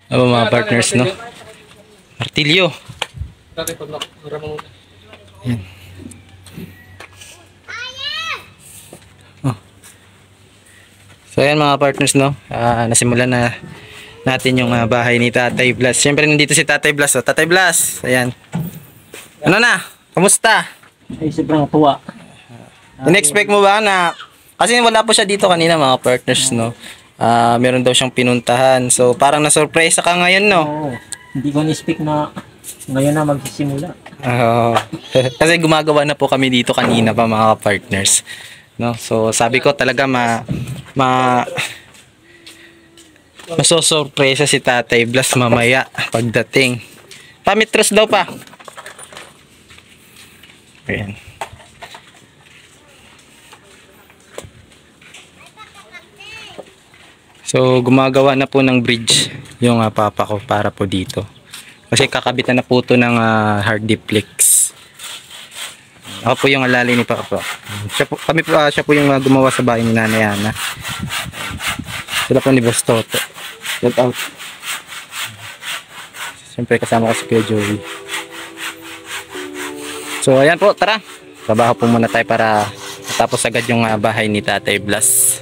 Ano mga partners, no? Martilyo. Yan. Oh. So ayan mga partners, no? Nasimulan na natin yung bahay ni Tatay Blas. Siyempre nandito si Tatay Blas. Oh. Tatay Blas, ayan. Ano na? Kamusta? Ay, sobrang tuwa. In-expect mo ba na, kasi wala po siya dito kanina mga partners, no? Meron daw siyang pinuntahan. So parang na-surprise ka ngayon, no? Oo. Hindi ko ni-expect na ngayon na magsisimula. Kasi gumagawa na po kami dito kanina pa mga partners, no? So sabi ko talaga masosurpresa si Tatay Blas mamaya pagdating. Pamitros daw pa. Ayan. So gumagawa na po ng bridge yung papa ko para po dito. Kasi kakabitan na po ito ng hard duplex. Ako po yung alali ni Papa. Siya po yung gumawa sa bahay ni Nanay Ana. Sila po ni Boss Toto. Shout out. Siyempre kasama ko si Kuya Joey. So ayan po, tara. Trabaho po muna tayo para matapos agad yung bahay ni Tatay Blas.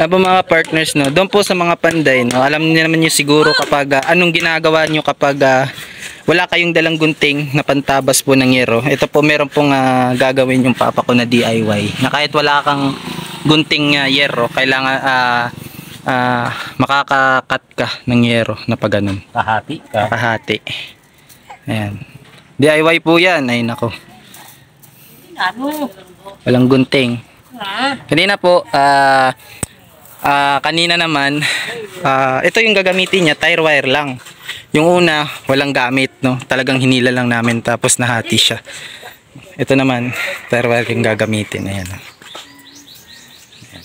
Mga partners, no, doon po sa mga panday, no, alam niyo naman niyo siguro kapag anong ginagawa niyo kapag wala kayong dalang gunting na pantabas po ng yero. Ito po meron pong gagawin yung papa ko na DIY na kahit wala kang gunting yero, kailangan makakakat ka ng yero na pag ganun. Kahati ka. Kahati. Ayan. DIY po yan. Ay nako. Walang gunting. Kanina po kanina naman ito yung gagamitin niya, tire wire lang. Yung una walang gamit, no, talagang hinila lang namin tapos nahati siya. Ito naman tire wire yung gagamitin. Ayan. Ayan.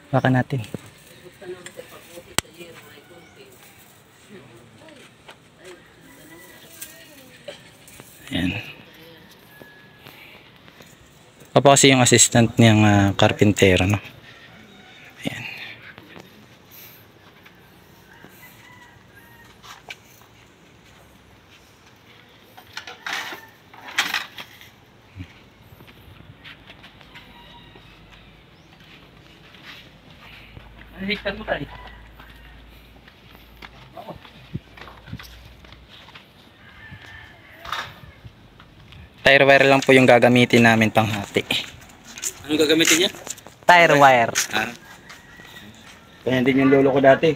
Baka natin ayan. Papa kasi yung assistant niyang karpintero, no. Ayan. Higtan mo tayo. Tire wire lang po yung gagamitin namin panghati. Anong gagamitin niya? Tire wire. Kaya din yung lolo ko dati.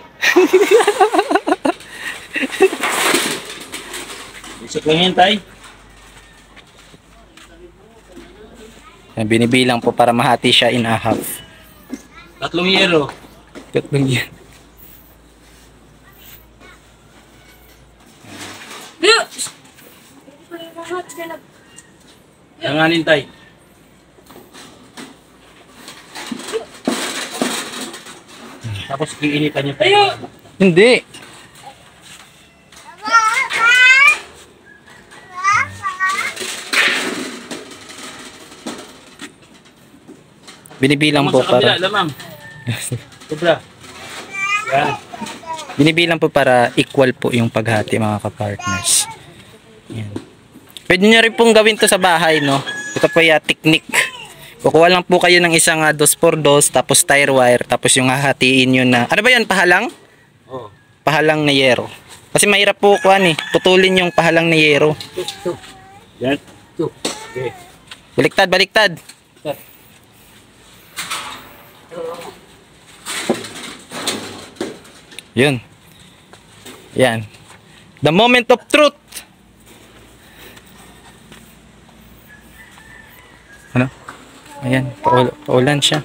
Isip lang yan, tay. Binibilang po para mahati siya in a half. 3 yero. 3 yan. Langanin, tay. Tapos iinitan niyo tayo. Hindi. Binibilang po Sa kabila, para lamang. Sobra. Yan. binibilang po para equal po yung paghati mga kapartners. Yan. Pwede nyo rin pong gawin to sa bahay, no? Ito po yung technique. Kukuha lang po kayo ng isang 2x2 tapos tire wire tapos yung hahatiin yun na ano ba yan, pahalang? Oh. Pahalang na yero. Kasi mahirap po kuan eh, putulin yung pahalang na yero. Yan. Okay. Baliktad, baliktad. Yun. Yan. The moment of truth. Ano? Ayan, paulan siya.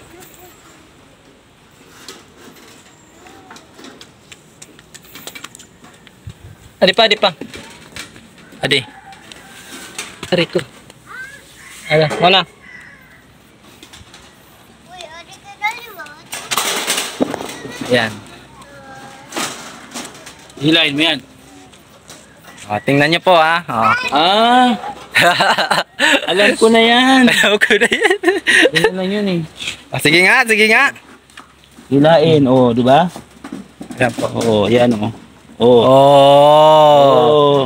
Adi pa, adi pa. Adi. Ari ko. Ala, mana? Ayan. Hilahin mo yan. O, tingnan niyo po ha. O. Ah, alam ko na yan. Alam ko na yan. Ganyan lang yun eh. O, sige nga, sige nga. Hilain, oh, di ba? Ayan po. Oo, yan oh. Oh. Oh. Oh.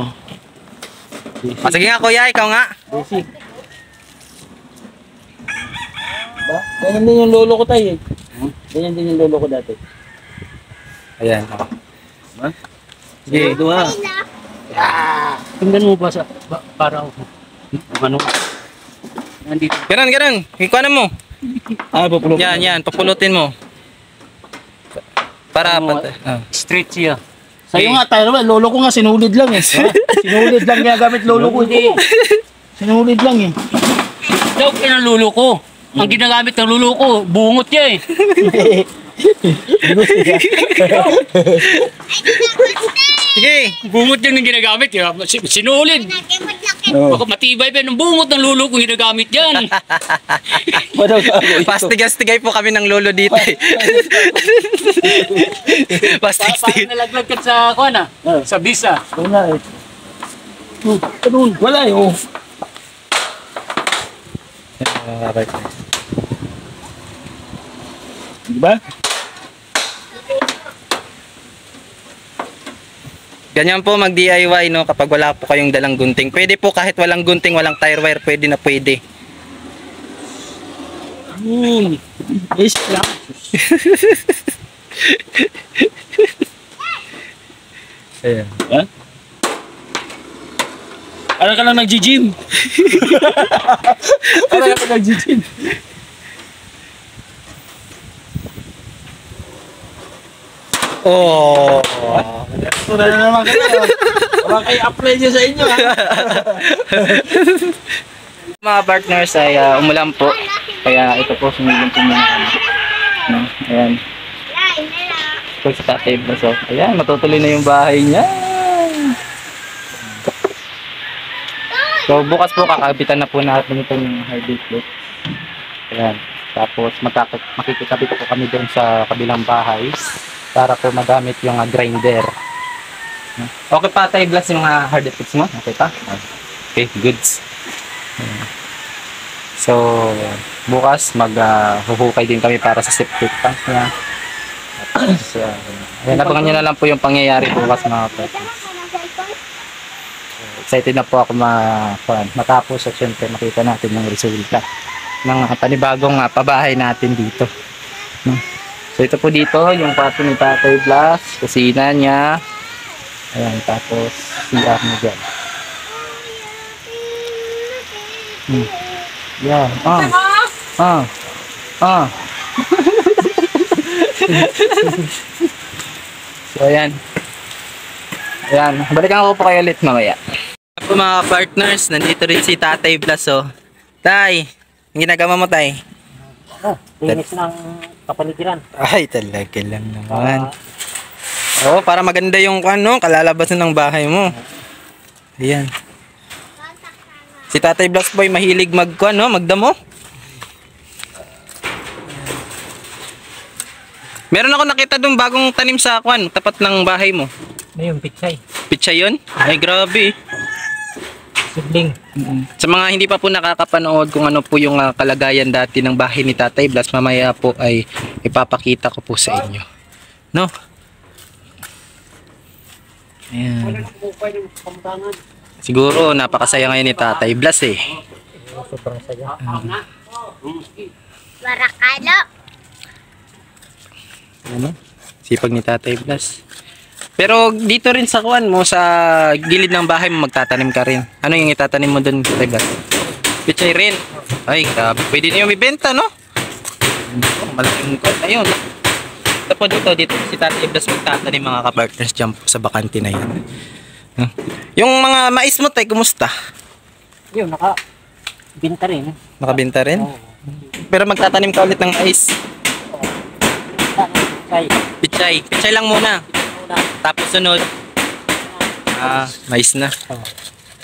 O, sige nga kuya, ikaw nga. Basic. Ba? Ganyan din yung lolo ko tayo eh. Ganyan din yung lolo ko dati. Ayan. O. Ba? Sige. Dua. Tingnan mo ba sa para ako. Ano? Nandito. Ganun, ganun. Ikaw na mo. Ah, papulot. Yan, yan. Papulutin mo. Para Ano, straight siya. Sa'yo nga tayo naman, lolo ko nga sinulid lang eh. Sinulid lang ginagamit lolo ko. Hindi. Sinulid lang eh. Daw kinalululo ko. Ang ginagamit ng lulo ko, bungot niya eh. Sige. Bungot niya yung ginagamit. Sinulid. Oo. Baka matibay pa yung bungot ng lulo ko ginagamit yan. Madaw ka ako ito. Pastigay-stigay po kami ng lolo dito eh. Pastig-stigay. Parang nalaglag ka sa kuwan ah. Sa bisa. Wala eh. Ganun, wala eh. Oh. Diba? Ganyan po mag-DIY no kapag wala po kayong dalang gunting. Pwede po kahit walang gunting, walang tire wire, pwede na pwede. Is lang. Ayan. Ha? Para ka lang nag-gym. Para ka lang nag-gym. Oh. Ito na naman kayo. Wala kayo apply niya sa inyo ha. Mga partners ay umulan po. Kaya ito po sumilong po muna kami. No? Ayan. Ito sa tatay so, ayan, matutuloy na yung bahay niya. So bukas po kakabitan na po natin itong hardwood plate. Ayan. Tapos makikikabit po kami doon sa kabilang bahay para po magamit yung grinder. Okay pa tayo glass yung hardwood plates mo? Okay pa? Okay, goods. Ayan. So bukas maghuhukay din kami para sa septic tank niya. Tapos, ayan, abangan nyo na lang po yung pangyayari bukas mga partners. Excited na po ako matapos at syempre makita natin yung resulta ng panibagong pabahay natin dito. No? So ito po dito yung kwarto ni Tatay Blas, kusina niya. Ayan, tapos CR niya dyan. Yan. So ayan. Ayan, balikan ko po kayo ulit mamaya. Po mga partners, nandito rin si Tatay Blas oh. Tay, ang ginagawa mo tay? Linis ng kapaligiran. Ay, talaga lang naman. Oo, para maganda yung kalalabasan ng bahay mo. Ayan. Si Tatay Blas Boy mahilig magdamo. Meron ako nakita doon bagong tanim sa tapat ng bahay mo. May yung pichay. Pitsa yun? Ay, grabe. Sibling. Sa mga hindi pa po nakakapanood kung ano po yung kalagayan dati ng bahay ni Tatay Blas, mamaya po ay ipapakita ko po sa inyo. No? Ayan. Siguro napakasaya ngayon ni Tatay Blas eh. Sobrang saya. Barakalo. Ano? Sipag ni Tatay Blas. Pero dito rin sa kuwan mo, sa gilid ng bahay mo, magtatanim ka rin. Ano yung itatanim mo doon, Tatay Blas? Pichay rin. Ay, pwede na yung ibenta, no? Malaking kuwan. Ayun. Tapos dito si Tatay Blas magtatanim mga kapartners dyan po sa bakante na yan. No? Yung mga mais mo, tay, kumusta? Yun, naka-binta rin. Nakabenta rin? Oo. Pero magtatanim ka ulit ng mais. Kay, Pichay. Pichay lang muna. Tapos sunod. Mais na.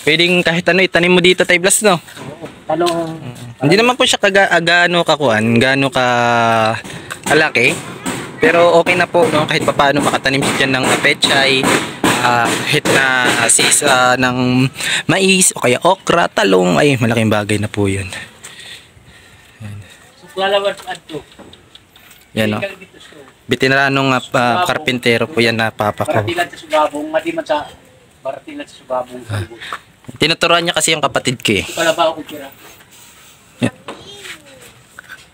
Pwedeng kahit ano itanim mo dito, Tay Blas, no? talong, Hindi naman po siya gaano kakuan, gaano ka kalaki. Pero okay na po, no? Kahit papaano makatanim siya dyan ng pechay, hit na sisa ng mais o kaya okra, talong, ay malaking bagay na po yun. lalawat adto. Yan, no? Bitineranong karpintero po yan na papa ko. Baratilan sa sugabong, madiman sa baratilan sa sugabong. Tinuturuan niya kasi yung kapatid ko eh. Pala ba ako kira?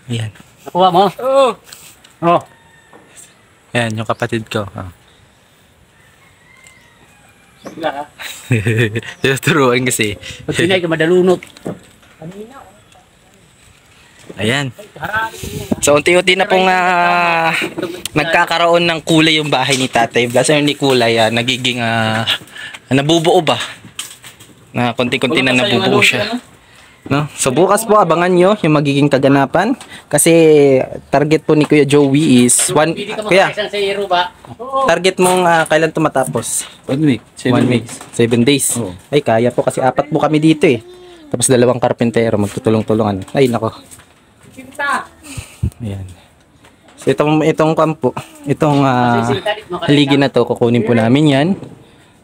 Yan. Nakuha mo? Oo. Oh. Yan, yung kapatid ko. Sila ha? Tinuturuan kasi. Pag pinay ka madalunot. Ayan. So unti-unti na pong nagkakaroon ng kulay yung bahay ni Tatay Blas. Hindi kulay, nagiging nabubuo ba? Na konti-konti na nabubuo siya. No? So bukas po abangan nyo yung magiging kaganapan. Kasi target po ni Kuya Joey is Kuya, Isang sa iro ba? target mong kailan ito matapos? 1 week. 1 week. 7 days. Oo. Ay kaya po kasi 4 po kami dito eh. Tapos 2 karpentero magtutulong-tulungan. Ay nako. Ayan. So itong kampo, itong haligi na to, kukunin po namin yan.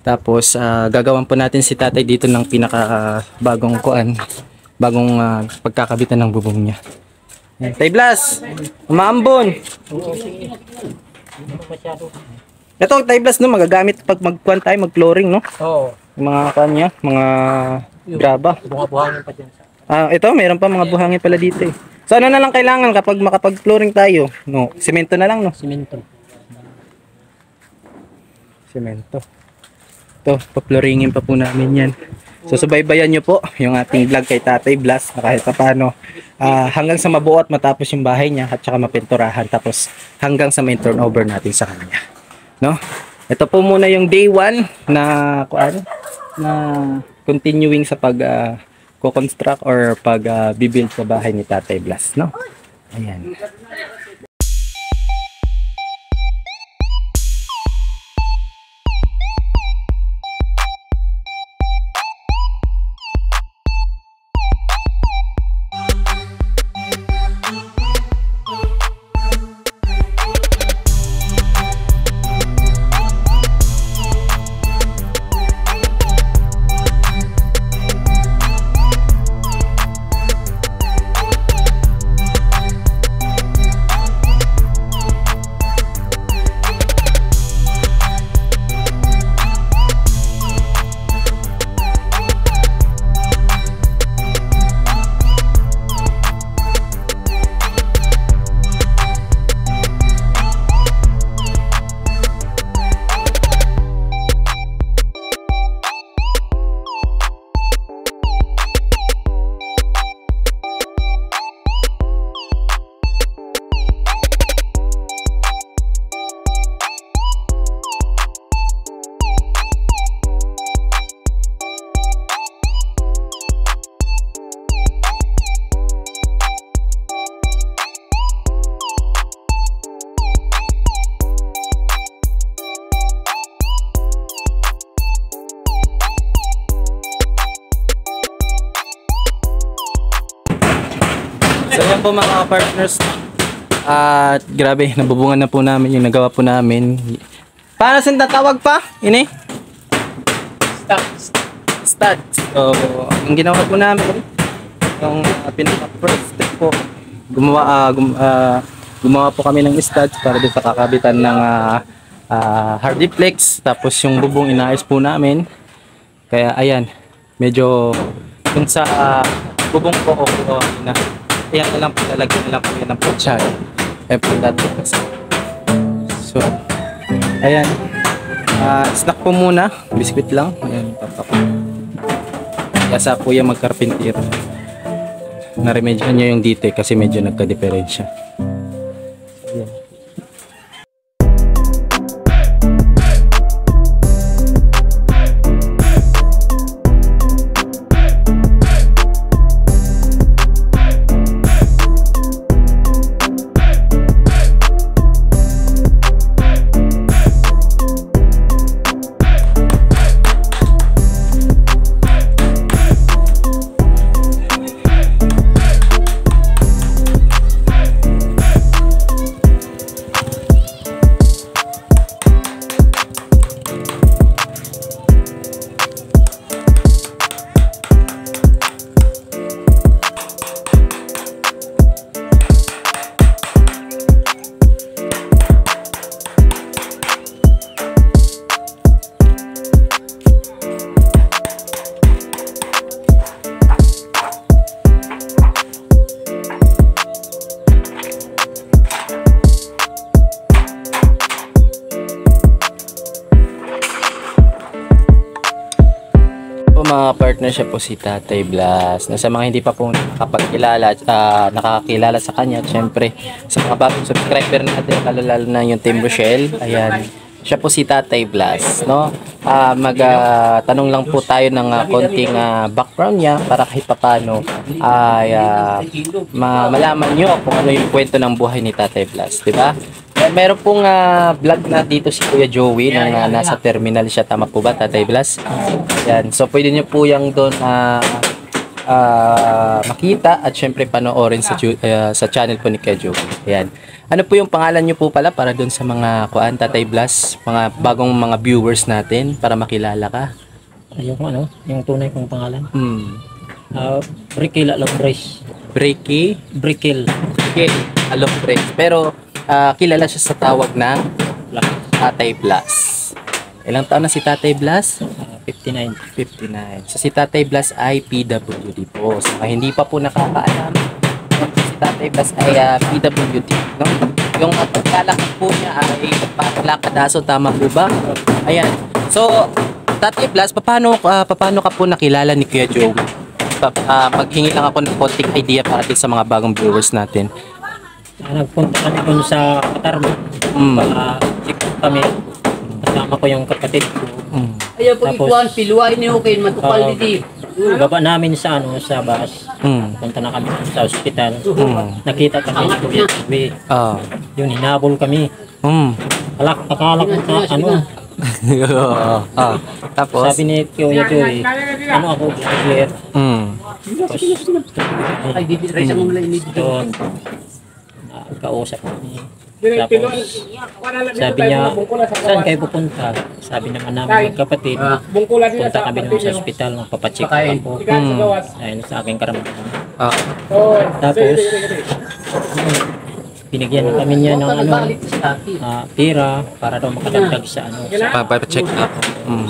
Tapos gagawan po natin si Tatay dito ng pinaka bagong bagong pagkakabitan ng bubong niya. Ayan. Tay Blas, umaambon. Ito Tay Blas, no, magagamit pag magkuhan tayo, mag-flooring, no? Oo. Yung mga kanya, mga graba. Bunga-buhangin pa dyan sa... Ito, mayroon pa mga buhangin pala dito eh. So ano na lang kailangan kapag makapag-flooring tayo? No, semento na lang, no? Simento. Semento. Ito, pa-flooringin pa po namin yan. So subaybayan nyo po yung ating vlog kay Tatay Blas na kahit paano hanggang sa mabuo at matapos yung bahay niya at saka mapinturahan, tapos hanggang sa main turnover natin sa kanya. No? Ito po muna yung day 1 na continuing sa pag co-construct or pag bibuild sa bahay ni Tatay Blas, no? Ayan. So yan po mga partners. At grabe, nabubungan na po namin yung nagawa po namin. Paano sin tatawag pa? Ini? Stop. Stud. So, ang ginawa po namin, yung pinaka-first step po, gumawa po kami ng studs para doon sa kakabitan ng hard deflex. Tapos yung bubong inaayos po namin. Kaya ayan, medyo yung sa bubong po okay na. Ayan na lang po, lalagyan na lang po yan ng putsa. So, ayan. Snack po muna, biscuit lang. Ayan, papak. Kasa po yung magkarpintero. Naremedyohan nyo yung dito kasi medyo nagka-diferensya. Ayan. Mga partner, siya po si Tatay Blas. Sa mga hindi pa po nakakakilala sa kanya, syempre sa mga bagong subscriber natin, lalo na yung Team Rochelle, ayan, siya po si Tatay Blas, no? Tanong lang po tayo ng konting background niya para kahit papano ay malaman nyo kung ano yung kwento ng buhay ni Tatay Blas, di ba? Meron pong vlog na dito si Kuya Joey nang nasa terminal siya. Tama po ba, Tatay Blas? Yan. So, pwede nyo po yung doon makita at syempre panoorin sa channel po ni Kuya Joey. Yan. Ano po yung pangalan nyo po pala para doon sa mga Tatay Blas, mga bagong mga viewers natin para makilala ka? Yung tunay kong pangalan. Brickil Alobres. Brickil. Alobres. Pero kilala siya sa tawag na Tatay Blas. Ilang taon na si Tatay Blas? 59. 59. So si Tatay Blas ay PWD po. So hindi pa po nakakaalam, si Tatay Blas ay PWD, no? Yung paglalakad po niya ay paglakadaso, tama po ba? Ayan. So Tatay Blas, paano ka po nakilala ni Kuya Joey? Maghingi lang ako ng konting idea para din sa mga bagong viewers natin. Nagpunta kami dun sa Qatar. Check kami. Kasama ko yung kapatid ko. Ayaw pag ikuan, piluwain niyo kayo, matukal dito. Baba namin sa bus. Punta na kami sa ospital. Nakita kami ni Kuya Joey. Yun, hinabol kami. Akala ko na Tapos sabi ni Kuya Joey, ako clear. Ay, dito rin sa mga ini dito. Doon, kausap kami. Tapos, sabi niya, saan kayo pupunta? Sabi naman namin magkapatid, punta kami dun sa ospital, magpapacheck ako. Ayun sa aking karamdaman. Tapos, binigyan kami niya ng pera para daw makadagdag sa papacheck up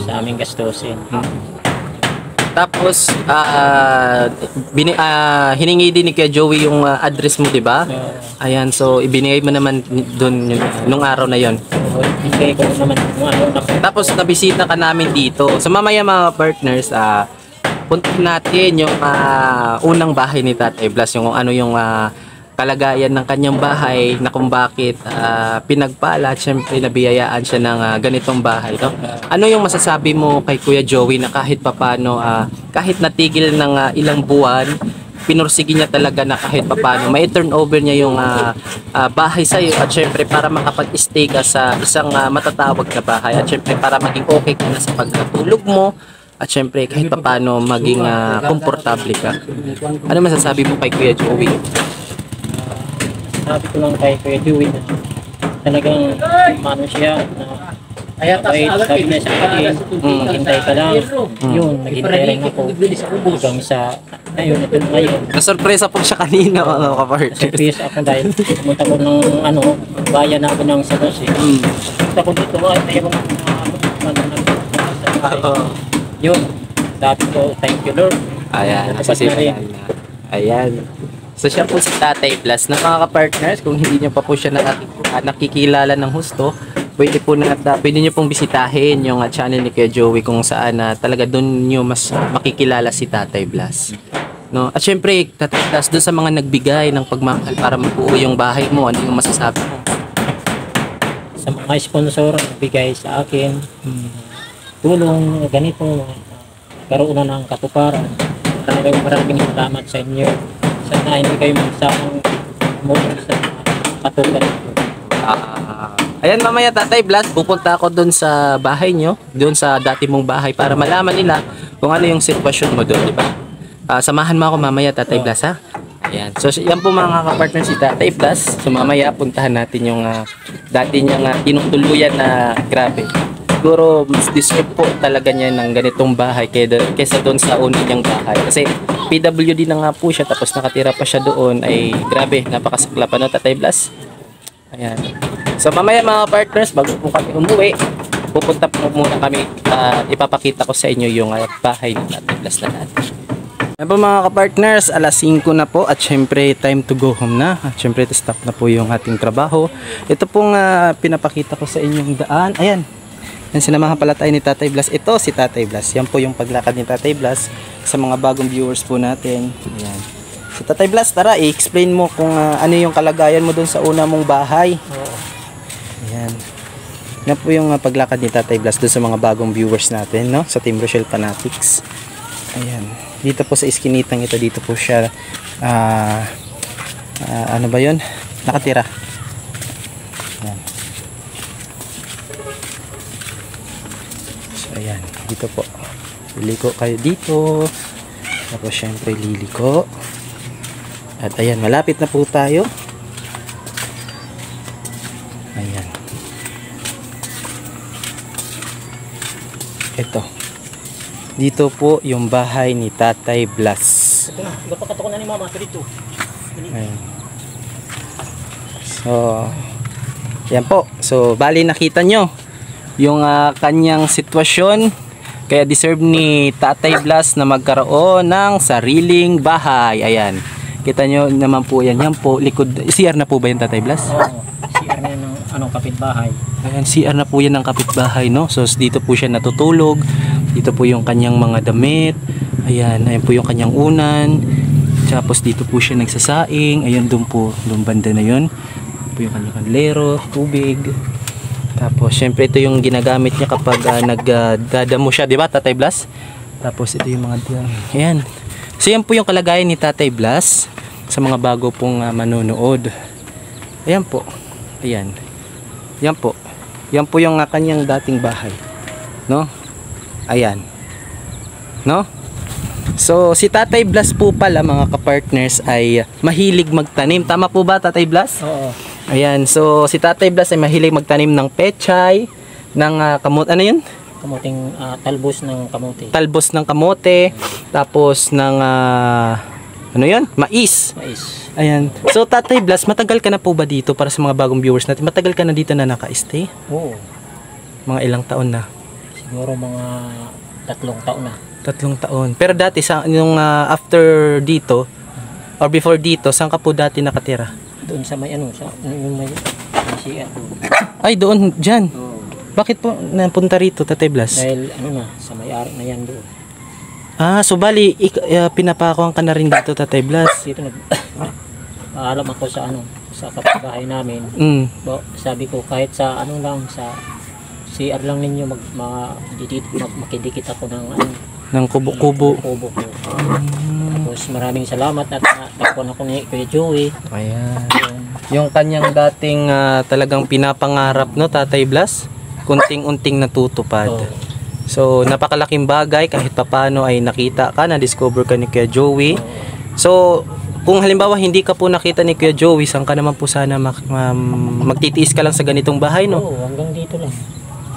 sa aming gastusin. Tapos hiningi din ni Kuya Joey yung address mo, di ba? Ayan, so ibinigay mo naman doon nung araw na yon. Ibigay ko naman Tapos nabisita ka namin dito. So mamaya mga partners, punta natin yung unang bahay ni Tatay Blas, yung ano yung kalagayan ng kanyang bahay, na kung bakit pinagpala at syempre nabiyayaan siya ng ganitong bahay, no? Ano yung masasabi mo kay Kuya Joey na kahit papano, kahit natigil ng ilang buwan, pinursigi niya talaga na kahit papano may turnover niya yung bahay sa iyo, at syempre para makapag-stay ka sa isang matatawag na bahay, at syempre para maging okay ka na sa pagtulog mo, at syempre kahit papano maging komportable ka. Ano masasabi mo kay Kuya Joey? Sabi ko lang kay Kuya Joey na talagang siya na Kaya Mabait, sabi niya sa akin, maghintay ka lang. Yun, naghintay rin ako. Hanggang sa, ayun, ito na ngayon. Nasurpresa po siya kanina mga kapartners. Surprise ako dahil pumunta ko ng bayan namin ng San Jose. Pumunta ko dito, ay mayroon yun. Sabi ko, thank you Lord. Ayan, Natapos na rin. Ayan. So siya po si Tatay Blas na mga ka-partners, kung hindi niyo pa po siya nakikilala ng husto, pwede niyo pong bisitahin yung channel ni Kuya Joey kung saan talaga doon niyo mas makikilala si Tatay Blas. No? At syempre, Tatay Blas, doon sa mga nagbigay ng pagmamahal para mabuo yung bahay mo, ano yung masasabi mo? Sa mga sponsor, bigay sa akin, tulong, ganito, karoon na ng katuparan. Maraming salamat sa inyo. Sana hindi kayo magsawang umuwi sa katuparan. Ayan, mamaya Tatay Blas, pupunta ako doon sa bahay nyo, doon sa dati mong bahay para malaman nila kung ano yung sitwasyon mo doon, di ba? Samahan mo ako mamaya Tatay Blas, ha? Ayan. So yan po mga kapartner si Tatay Blas. So mamaya puntahan natin yung dati niyang tinutuluyan na grabe. Siguro mas deserve po talaga niya ng ganitong bahay kaysa doon sa una niyang bahay. Kasi PWD na nga po siya tapos nakatira pa siya doon ay grabe, napakasakla pa no Tatay Blas. Ayan. So mamaya mga partners, bago po kami umuwi, pupunta po muna kami at ipapakita ko sa inyo yung bahay ng Tatay Blas na natin. Ayan po mga ka-partners, alas 5 na po at syempre time to go home na. At syempre stop na po yung ating trabaho. Ito pong pinapakita ko sa inyong daan. Ayan. Yan, sinamahan pala tayo ni Tatay Blas. Ito si Tatay Blas. Yan po yung paglakad ni Tatay Blas sa mga bagong viewers po natin. Ayan. So Tatay Blas, tara i-explain mo kung ano yung kalagayan mo dun sa una mong bahay. Ayan. Yan po yung paglakad ni Tatay Blas dun sa mga bagong viewers natin, no? Sa Team Rochelle Fanatics. Ayan. Dito po sa iskinitang ito, dito po siya ano ba yun? Nakatira. Ayan. So ayan, dito po. Liliko kayo dito. Tapos syempre liliko. At ayan, malapit na po tayo. Ayan. Ito. Dito po yung bahay ni Tatay Blas. Ito na, gapakato ko na ni Mama, ito dito. Ayan. So, yan po. So, bali nakita nyo yung kanyang sitwasyon. Kaya deserve ni Tatay Blas na magkaroon ng sariling bahay. Ayan. Kita nyo naman po yan. Yan po, likod. CR na po ba yung Tatay Blas? Oo, CR na yan ng kapitbahay. Ayan, CR na po yan ng kapitbahay, no? So, dito po siya natutulog. Dito po yung kanyang mga damit. Ayan, ayan po yung kanyang unan. Tapos dito po siya nagsasaing. Ayan, doon po, doon banda na yun. Po yung kanyang kanlero, tubig. Tapos, syempre ito yung ginagamit niya kapag nagdadamo siya, di ba, Tatay Blas? Tapos, ito yung mga, ayan. So, yan po yung kalagayan ni Tatay Blas sa mga bago pong manonood. Ayan po. Ayan. Yan po. Yan po yung kanyang dating bahay. No? Ayan. No? So, si Tatay Blas po pala, mga kapartners, ay mahilig magtanim. Tama po ba, Tatay Blas? Oo. Ayan. So, si Tatay Blas ay mahilig magtanim ng pechay, ng kamote. Ano yun? Kamuting talbos ng kamote. Talbos ng kamote. Tapos ng, ano yun? Mais. Mais. Ayan. So, Tatay Blas, matagal ka na po ba dito para sa mga bagong viewers natin? Matagal ka na dito na naka-stay? Oo. Mga ilang taon na? Siguro mga 3 taon na. 3 taon. Pero dati, yung after dito, or before dito, saan ka po dati nakatira? Doon sa may yung may CR. Ay, doon, dyan. Oo. Bakit po napunta rito, Tatay Blas? Dahil sa may-ari na yan doon. So bali, pinapakuan ka na rin dito, Tatay Blas. Dito paalam ako sa sa kapitbahay namin. Sabi ko kahit sa sa CR lang ninyo makidikit ako ng kubo-kubo. Kubo ko. Tapos maraming salamat at natakpan ako ni Kuya Joey. Ayan. Yung kanyang dating talagang pinapangarap, no, Tatay Blas, kunting-unting natutupad. Oh. So, napakalaking bagay kahit papano ay nakita ka, na-discover ka ni Kuya Joey. So, kung halimbawa hindi ka po nakita ni Kuya Joey, saan ka naman po sana magtitiis ka lang sa ganitong bahay, no? Oo, hanggang dito lang.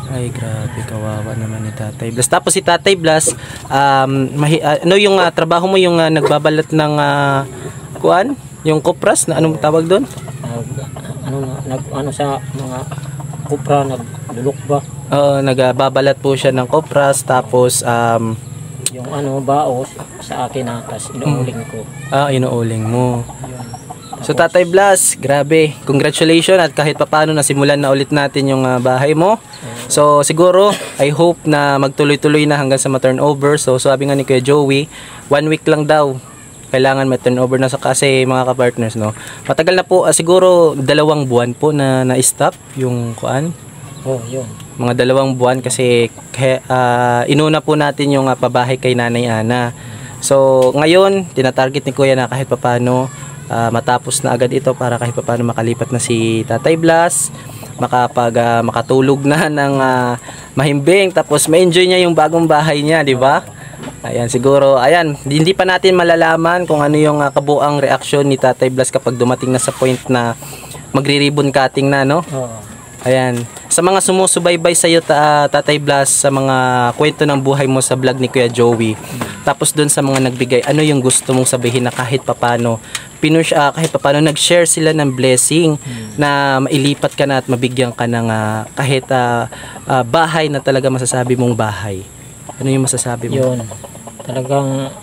Ay, grabe, kawawa naman ni Tatay Blas. Tapos si Tatay Blas, ano yung trabaho mo, yung nagbabalat ng kuan? Yung kopras na anong tawag doon? Ano sa mga kupra, naglulok ba? Oo, nagbabalat po siya ng kopras, tapos Yung baos sa akin na, tas inuuling ko. inuuling mo. Yun. So Tatay Blas, grabe, congratulations at kahit papano nasimulan na ulit natin yung bahay mo. So siguro, I hope na magtuloy-tuloy na hanggang sa ma-turnover. So sabi nga ni Kuya Joey, 1 week lang daw kailangan ma-turnover na sa kasi mga ka-partners, no. Matagal na po, siguro 2 buwan po na na-stop yung kuan. Yun. Mga 2 buwan kasi inuna po natin yung pabahay kay Nanay Ana. So ngayon, tinatarget ni Kuya na kahit papano matapos na agad ito para kahit paano makalipat na si Tatay Blas, makatulog na ng mahimbing, tapos ma-enjoy niya yung bagong bahay niya, di ba? Ayan, siguro, ayan, hindi pa natin malalaman kung ano yung kabuang reaksyon ni Tatay Blas kapag dumating na sa point na magri-ribbon cutting na, no? Ayan, sa mga sumusubaybay sa iyo Tatay Blas, sa mga kwento ng buhay mo sa vlog ni Kuya Joey, tapos doon sa mga nagbigay, ano yung gusto mong sabihin na kahit papano kahit papano nag-share sila ng blessing na mailipat ka na at mabigyan ka ng kahit bahay na talaga masasabi mong bahay. Ano yung masasabi mo? Yun. Talagang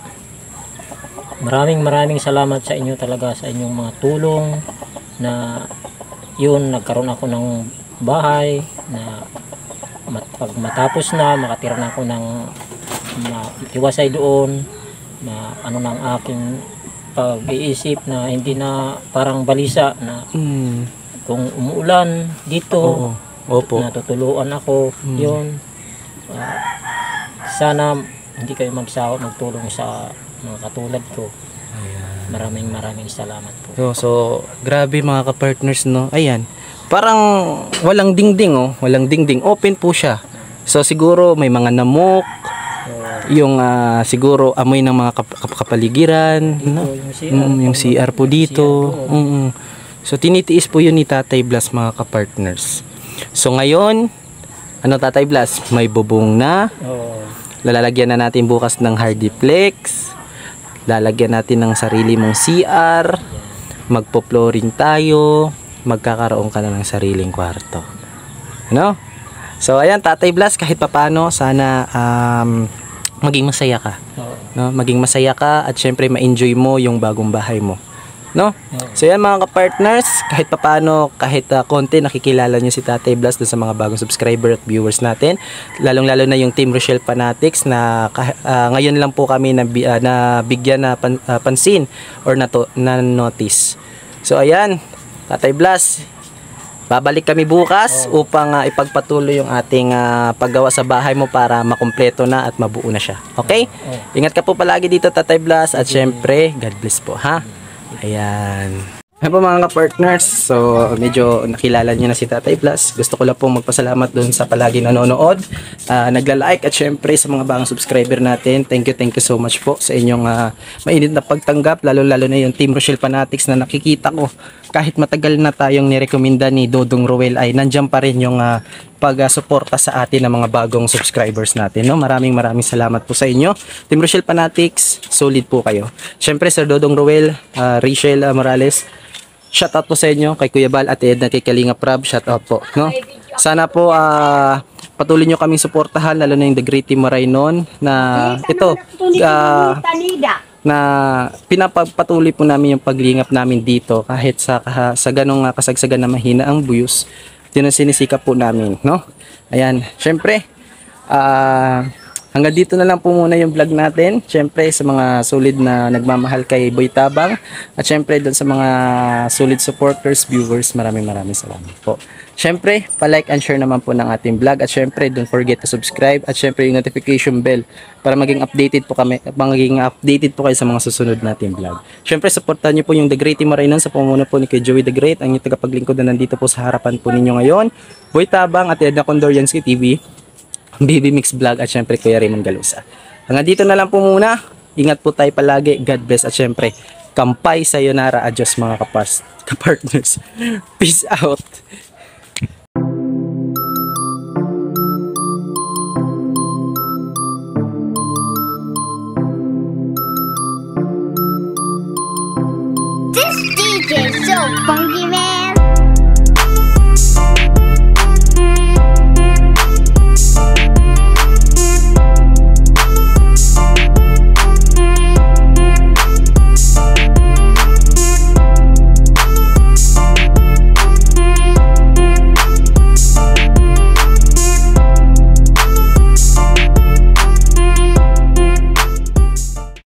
maraming salamat sa inyo talaga, sa inyong mga tulong na yun, nagkaroon ako ng bahay na pag matapos na, makatira na ako ng matiwasay doon na ng aking pag-iisip na hindi na parang balisa na kung umuulan dito, Opo. natutuluan ako. Yun. Sana hindi kayo magtulong sa mga katulad ko. Maraming salamat po. So grabe mga ka-partners, no. Ayan. Parang walang dingding, walang dingding. Open po siya. So siguro may mga namok, yung siguro amoy ng mga kapaligiran, no? Yung CR po dito. So tinitiis po yun ni Tatay Blas mga ka-partners. So ngayon, ano Tatay Blas, may bubong na. Lalagyan na natin bukas ng hardiplex. Lalagyan natin ng sarili mong CR. Magpo-flooring tayo. Magkakaroon ka na ng sariling kwarto. Ano? So ayan Tatay Blas, kahit papano sana maging masaya ka. No? Maging masaya ka at syempre ma-enjoy mo yung bagong bahay mo. No? So yan mga ka-partners, kahit papano, kahit konti nakikilala nyo si Tatay Blas dun sa mga bagong subscriber at viewers natin. Lalong-lalo na yung Team Rochelle Fanatics na ngayon lang po kami nabigyan na pansin or na notice. So ayan, Tatay Blas, babalik kami bukas upang ipagpatuloy yung ating paggawa sa bahay mo para makumpleto na at mabuo na siya. Okay? Ingat ka po palagi dito Tatay Blas at syempre, God bless po ha. Ayan. Ayan po mga ka-partners, so medyo nakilala nyo na si Tatay Blas. Gusto ko lang po magpasalamat dun sa palagi nanonood, nagla-like at syempre sa mga bagong subscriber natin. Thank you so much po sa inyong mainit na pagtanggap, lalo-lalo na yung Team Rochelle Fanatics na nakikita ko kahit matagal na tayong nirekomenda ni Dodong Roel ay nandiyan pa rin yung pag-suporta sa atin ng mga bagong subscribers natin. No? Maraming salamat po sa inyo. Team Rochelle Fanatics, solid po kayo. Syempre Sir Dodong Roel, Rachel Morales, shout out po sa inyo, kay Kuya Bal at Edna, kay Kalinga Prab, shout out po. No? Sana po patuloy nyo kaming suportahan, lalo na yung The Great Team Marainon na ito na pinapagpatuloy po namin yung paglingap namin dito kahit sa ganong kasagsagan na mahina ang views, yun ang sinisikap po namin, no? Ayan, syempre hanggang dito na lang po muna yung vlog natin. Syempre sa mga solid na nagmamahal kay Boy Tabang at syempre doon sa mga solid supporters, viewers, maraming salamat po. Syempre, pa-like and share naman po ng ating vlog at syempre don't forget to subscribe at syempre yung notification bell para maging updated po kayo sa mga susunod nating vlog. Syempre, supportan niyo po yung The Great Team Marainon sa pamumuno po ni Kuya Joey The Great, ang inyong tagapaglingkod na nandito po sa harapan po ninyo ngayon. Boy Tabang at Edna Condoriansky TV, Baby Mix Vlog at syempre Kuya Raymond Galusa. Hanggang dito na lang po muna. Ingat po tayo palagi. God bless at syempre kampay sayonara, adios mga kapartners. Peace out.